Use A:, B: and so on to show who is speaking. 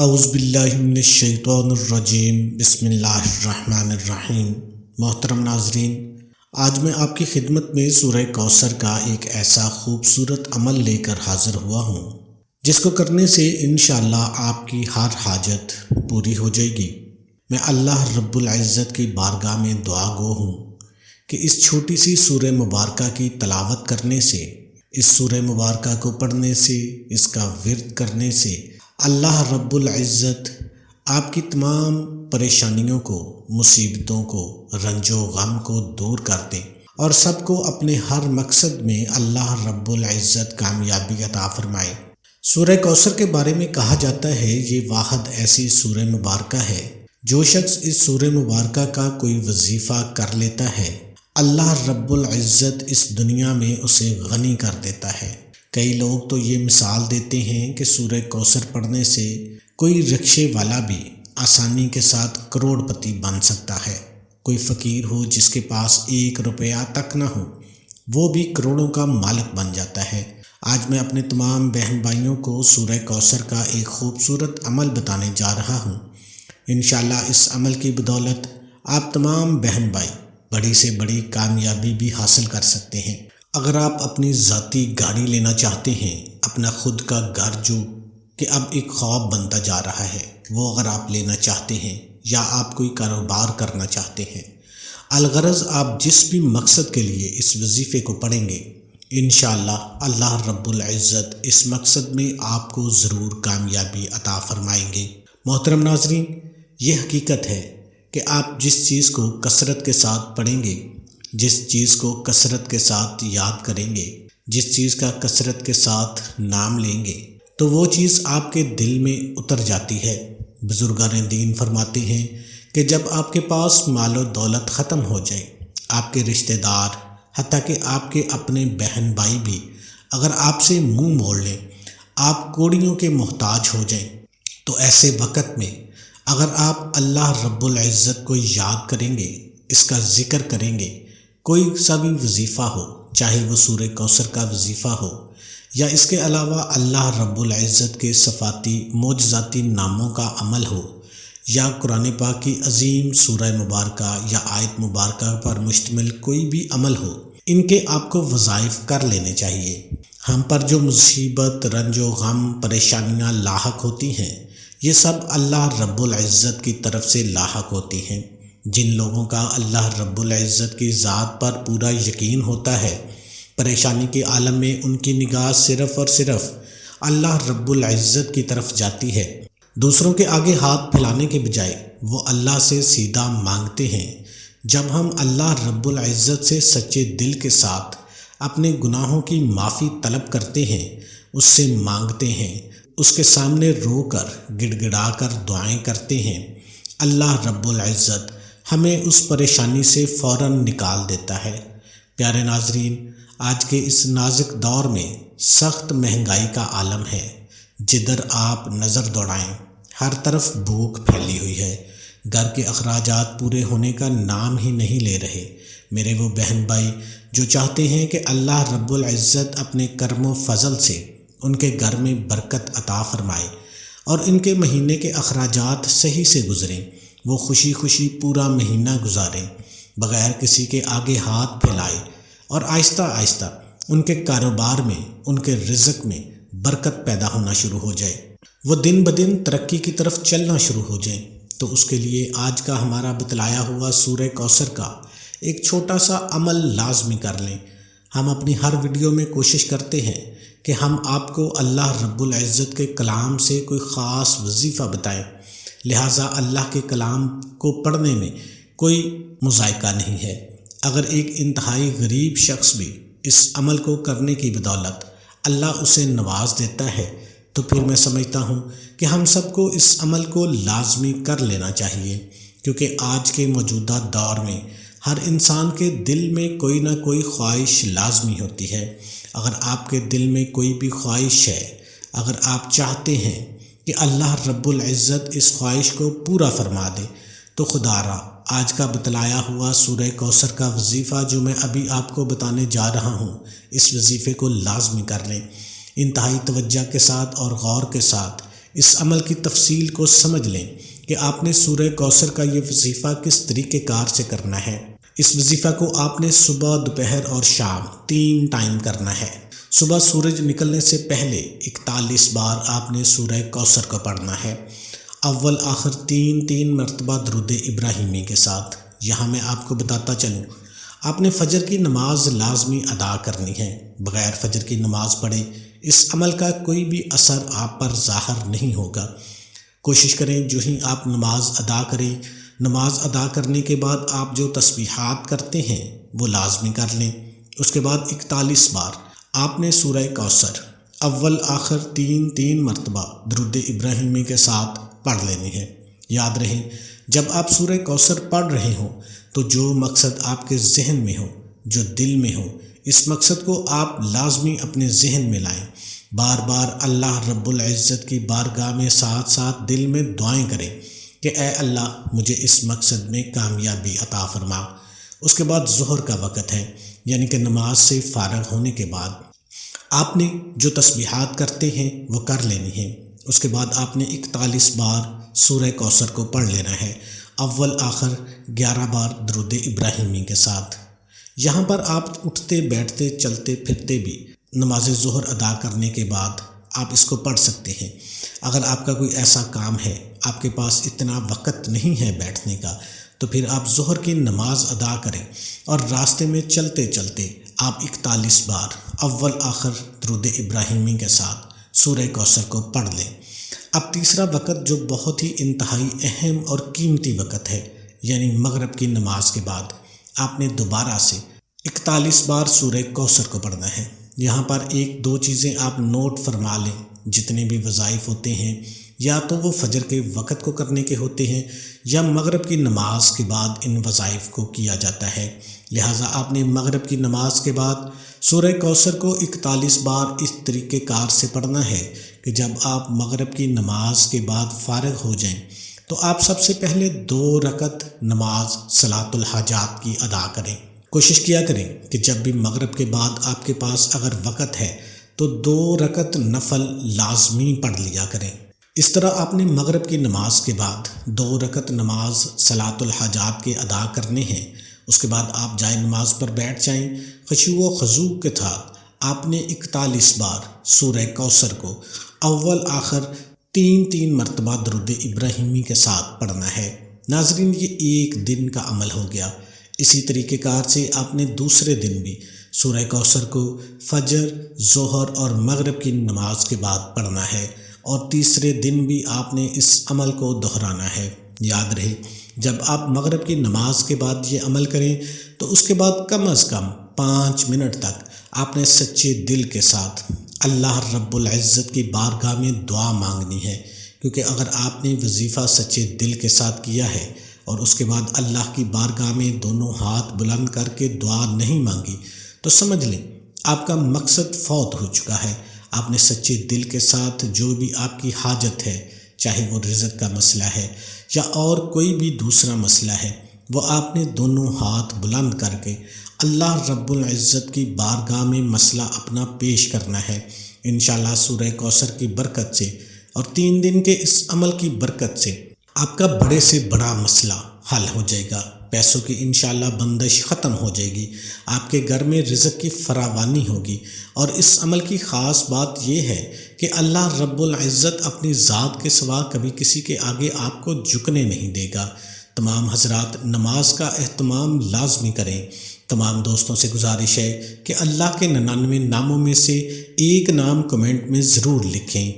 A: اعوذ باللہ من الشیطان الرجیم بسم اللہ الرحمن الرحیم۔ محترم ناظرین، آج میں آپ کی خدمت میں سورہ کوثر کا ایک ایسا خوبصورت عمل لے کر حاضر ہوا ہوں جس کو کرنے سے انشاءاللہ آپ کی ہر حاجت پوری ہو جائے گی۔ میں اللہ رب العزت کی بارگاہ میں دعا گو ہوں کہ اس چھوٹی سی سورہ مبارکہ کی تلاوت کرنے سے، اس سورہ مبارکہ کو پڑھنے سے، اس کا ورد کرنے سے اللہ رب العزت آپ کی تمام پریشانیوں کو، مصیبتوں کو، رنج و غم کو دور کر دیں اور سب کو اپنے ہر مقصد میں اللہ رب العزت کامیابی عطا فرمائے۔ سورہ کوثر کے بارے میں کہا جاتا ہے یہ واحد ایسی سورہ مبارکہ ہے جو شخص اس سورہ مبارکہ کا کوئی وظیفہ کر لیتا ہے، اللہ رب العزت اس دنیا میں اسے غنی کر دیتا ہے۔ کئی لوگ تو یہ مثال دیتے ہیں کہ سورہ کوثر پڑھنے سے کوئی رکشے والا بھی آسانی کے ساتھ کروڑ پتی بن سکتا ہے۔ کوئی فقیر ہو جس کے پاس 1 روپیہ تک نہ ہو، وہ بھی کروڑوں کا مالک بن جاتا ہے۔ آج میں اپنے تمام بہن بھائیوں کو سورہ کوثر کا ایک خوبصورت عمل بتانے جا رہا ہوں۔ انشاءاللہ اس عمل کی بدولت آپ تمام بہن بھائی بڑی سے بڑی کامیابی بھی حاصل کر سکتے ہیں۔ اگر آپ اپنی ذاتی گاڑی لینا چاہتے ہیں، اپنا خود کا گھر جو کہ اب ایک خواب بنتا جا رہا ہے، وہ اگر آپ لینا چاہتے ہیں، یا آپ کوئی کاروبار کرنا چاہتے ہیں، الغرض آپ جس بھی مقصد کے لیے اس وظیفے کو پڑھیں گے، انشاءاللہ اللہ رب العزت اس مقصد میں آپ کو ضرور کامیابی عطا فرمائیں گے۔ محترم ناظرین، یہ حقیقت ہے کہ آپ جس چیز کو کثرت کے ساتھ پڑھیں گے، جس چیز کو کثرت کے ساتھ یاد کریں گے، جس چیز کا کثرت کے ساتھ نام لیں گے، تو وہ چیز آپ کے دل میں اتر جاتی ہے۔ بزرگان دین فرماتے ہیں کہ جب آپ کے پاس مال و دولت ختم ہو جائے، آپ کے رشتہ دار، حتیٰ کہ آپ کے اپنے بہن بھائی بھی اگر آپ سے منہ موڑ لیں، آپ کوڑیوں کے محتاج ہو جائیں، تو ایسے وقت میں اگر آپ اللہ رب العزت کو یاد کریں گے، اس کا ذکر کریں گے، کوئی سا بھی وظیفہ ہو، چاہے وہ سورہ کوثر کا وظیفہ ہو یا اس کے علاوہ اللہ رب العزت کے صفاتی معجزاتی ناموں کا عمل ہو، یا قرآن پاک کی عظیم سورہ مبارکہ یا آیت مبارکہ پر مشتمل کوئی بھی عمل ہو، ان کے آپ کو وظائف کر لینے چاہیے۔ ہم پر جو مصیبت، رنج و غم، پریشانیاں لاحق ہوتی ہیں، یہ سب اللہ رب العزت کی طرف سے لاحق ہوتی ہیں۔ جن لوگوں کا اللہ رب العزت کی ذات پر پورا یقین ہوتا ہے، پریشانی کے عالم میں ان کی نگاہ صرف اور صرف اللہ رب العزت کی طرف جاتی ہے۔ دوسروں کے آگے ہاتھ پھیلانے کے بجائے وہ اللہ سے سیدھا مانگتے ہیں۔ جب ہم اللہ رب العزت سے سچے دل کے ساتھ اپنے گناہوں کی معافی طلب کرتے ہیں، اس سے مانگتے ہیں، اس کے سامنے رو کر گڑ گڑا کر دعائیں کرتے ہیں، اللہ رب العزت ہمیں اس پریشانی سے فوراً نکال دیتا ہے۔ پیارے ناظرین، آج کے اس نازک دور میں سخت مہنگائی کا عالم ہے۔ جدھر آپ نظر دوڑائیں، ہر طرف بھوک پھیلی ہوئی ہے، گھر کے اخراجات پورے ہونے کا نام ہی نہیں لے رہے۔ میرے وہ بہن بھائی جو چاہتے ہیں کہ اللہ رب العزت اپنے کرم و فضل سے ان کے گھر میں برکت عطا فرمائے اور ان کے مہینے کے اخراجات صحیح سے گزریں، وہ خوشی خوشی پورا مہینہ گزاریں، بغیر کسی کے آگے ہاتھ پھیلائے، اور آہستہ آہستہ ان کے کاروبار میں، ان کے رزق میں برکت پیدا ہونا شروع ہو جائے، وہ دن بدن ترقی کی طرف چلنا شروع ہو جائیں، تو اس کے لیے آج کا ہمارا بتلایا ہوا سورہ کوثر کا ایک چھوٹا سا عمل لازمی کر لیں۔ ہم اپنی ہر ویڈیو میں کوشش کرتے ہیں کہ ہم آپ کو اللہ رب العزت کے کلام سے کوئی خاص وظیفہ بتائیں، لہٰذا اللہ کے کلام کو پڑھنے میں کوئی مذائقہ نہیں ہے۔ اگر ایک انتہائی غریب شخص بھی اس عمل کو کرنے کی بدولت اللہ اسے نواز دیتا ہے، تو پھر میں سمجھتا ہوں کہ ہم سب کو اس عمل کو لازمی کر لینا چاہیے، کیونکہ آج کے موجودہ دور میں ہر انسان کے دل میں کوئی نہ کوئی خواہش لازمی ہوتی ہے۔ اگر آپ کے دل میں کوئی بھی خواہش ہے، اگر آپ چاہتے ہیں کہ اللہ رب العزت اس خواہش کو پورا فرما دے، تو خدا را آج کا بتلایا ہوا سورہ کوثر کا وظیفہ جو میں ابھی آپ کو بتانے جا رہا ہوں، اس وظیفے کو لازمی کر لیں۔ انتہائی توجہ کے ساتھ اور غور کے ساتھ اس عمل کی تفصیل کو سمجھ لیں کہ آپ نے سورہ کوثر کا یہ وظیفہ کس طریقہ کار سے کرنا ہے۔ اس وظیفہ کو آپ نے صبح، دوپہر اور شام 3 ٹائم کرنا ہے۔ صبح سورج نکلنے سے پہلے 41 بار آپ نے سورہ کوثر کو پڑھنا ہے، اول آخر 3 مرتبہ درود ابراہیمی کے ساتھ۔ یہاں میں آپ کو بتاتا چلوں، آپ نے فجر کی نماز لازمی ادا کرنی ہے۔ بغیر فجر کی نماز پڑھے اس عمل کا کوئی بھی اثر آپ پر ظاہر نہیں ہوگا۔ کوشش کریں جو ہی آپ نماز ادا کریں، نماز ادا کرنے کے بعد آپ جو تسبیحات کرتے ہیں وہ لازمی کر لیں۔ اس کے بعد 41 بار آپ نے سورہ کوثر اول آخر 3 مرتبہ درود ابراہیمی کے ساتھ پڑھ لینی ہے۔ یاد رہے، جب آپ سورہ کوثر پڑھ رہے ہوں تو جو مقصد آپ کے ذہن میں ہو، جو دل میں ہو، اس مقصد کو آپ لازمی اپنے ذہن میں لائیں۔ بار بار اللہ رب العزت کی بارگاہ میں ساتھ دل میں دعائیں کریں کہ اے اللہ مجھے اس مقصد میں کامیابی عطا فرما۔ اس کے بعد ظہر کا وقت ہے، یعنی کہ نماز سے فارغ ہونے کے بعد آپ نے جو تسبیحات کرتے ہیں وہ کر لینی ہیں۔ اس کے بعد آپ نے 41 بار سورہ کوثر کو پڑھ لینا ہے، اول آخر 11 بار درود ابراہیمی کے ساتھ۔ یہاں پر آپ اٹھتے بیٹھتے چلتے پھرتے بھی نماز ظہر ادا کرنے کے بعد آپ اس کو پڑھ سکتے ہیں۔ اگر آپ کا کوئی ایسا کام ہے، آپ کے پاس اتنا وقت نہیں ہے بیٹھنے کا، تو پھر آپ ظہر کی نماز ادا کریں اور راستے میں چلتے چلتے آپ 41 بار اول آخر درود ابراہیمی کے ساتھ سورہ کوثر کو پڑھ لیں۔ اب تیسرا وقت جو بہت ہی انتہائی اہم اور قیمتی وقت ہے، یعنی مغرب کی نماز کے بعد آپ نے دوبارہ سے 41 بار سورہ کوثر کو پڑھنا ہے۔ یہاں پر 1-2 چیزیں آپ نوٹ فرما لیں۔ جتنے بھی وظائف ہوتے ہیں یا تو وہ فجر کے وقت کو کرنے کے ہوتے ہیں یا مغرب کی نماز کے بعد ان وظائف کو کیا جاتا ہے، لہٰذا آپ نے مغرب کی نماز کے بعد سورہ کوثر کو 41 بار اس طریقہ کار سے پڑھنا ہے کہ جب آپ مغرب کی نماز کے بعد فارغ ہو جائیں تو آپ سب سے پہلے 2 رکعت نماز صلاۃ الحاجات کی ادا کریں۔ کوشش کیا کریں کہ جب بھی مغرب کے بعد آپ کے پاس اگر وقت ہے تو 2 رکعت نفل لازمی پڑھ لیا کریں۔ اس طرح آپ نے مغرب کی نماز کے بعد 2 رکعت نماز صلاۃ الحاجات کے ادا کرنے ہیں۔ اس کے بعد آپ جائے نماز پر بیٹھ جائیں۔ خشوع و خضوع کے ساتھ آپ نے 41 بار سورہ کوثر کو اول آخر 3 مرتبہ درود ابراہیمی کے ساتھ پڑھنا ہے۔ ناظرین، یہ ایک دن کا عمل ہو گیا۔ اسی طریقہ کار سے آپ نے دوسرے دن بھی سورہ کوثر کو فجر، ظہر اور مغرب کی نماز کے بعد پڑھنا ہے، اور تیسرے دن بھی آپ نے اس عمل کو دہرانا ہے۔ یاد رہے، جب آپ مغرب کی نماز کے بعد یہ عمل کریں تو اس کے بعد کم از کم 5 منٹ تک آپ نے سچے دل کے ساتھ اللہ رب العزت کی بارگاہ میں دعا مانگنی ہے، کیونکہ اگر آپ نے وظیفہ سچے دل کے ساتھ کیا ہے اور اس کے بعد اللہ کی بارگاہ میں دونوں ہاتھ بلند کر کے دعا نہیں مانگی تو سمجھ لیں آپ کا مقصد فوت ہو چکا ہے۔ آپ نے سچے دل کے ساتھ جو بھی آپ کی حاجت ہے، چاہے وہ رزق کا مسئلہ ہے یا اور کوئی بھی دوسرا مسئلہ ہے، وہ آپ نے دونوں ہاتھ بلند کر کے اللہ رب العزت کی بارگاہ میں مسئلہ اپنا پیش کرنا ہے۔ انشاءاللہ سورہ کوثر کی برکت سے اور 3 دن کے اس عمل کی برکت سے آپ کا بڑے سے بڑا مسئلہ حل ہو جائے گا۔ پیسوں کی انشاءاللہ بندش ختم ہو جائے گی، آپ کے گھر میں رزق کی فراوانی ہوگی، اور اس عمل کی خاص بات یہ ہے کہ اللہ رب العزت اپنی ذات کے سوا کبھی کسی کے آگے آپ کو جھکنے نہیں دے گا۔ تمام حضرات نماز کا اہتمام لازمی کریں۔ تمام دوستوں سے گزارش ہے کہ اللہ کے 99 ناموں میں سے ایک نام کمنٹ میں ضرور لکھیں۔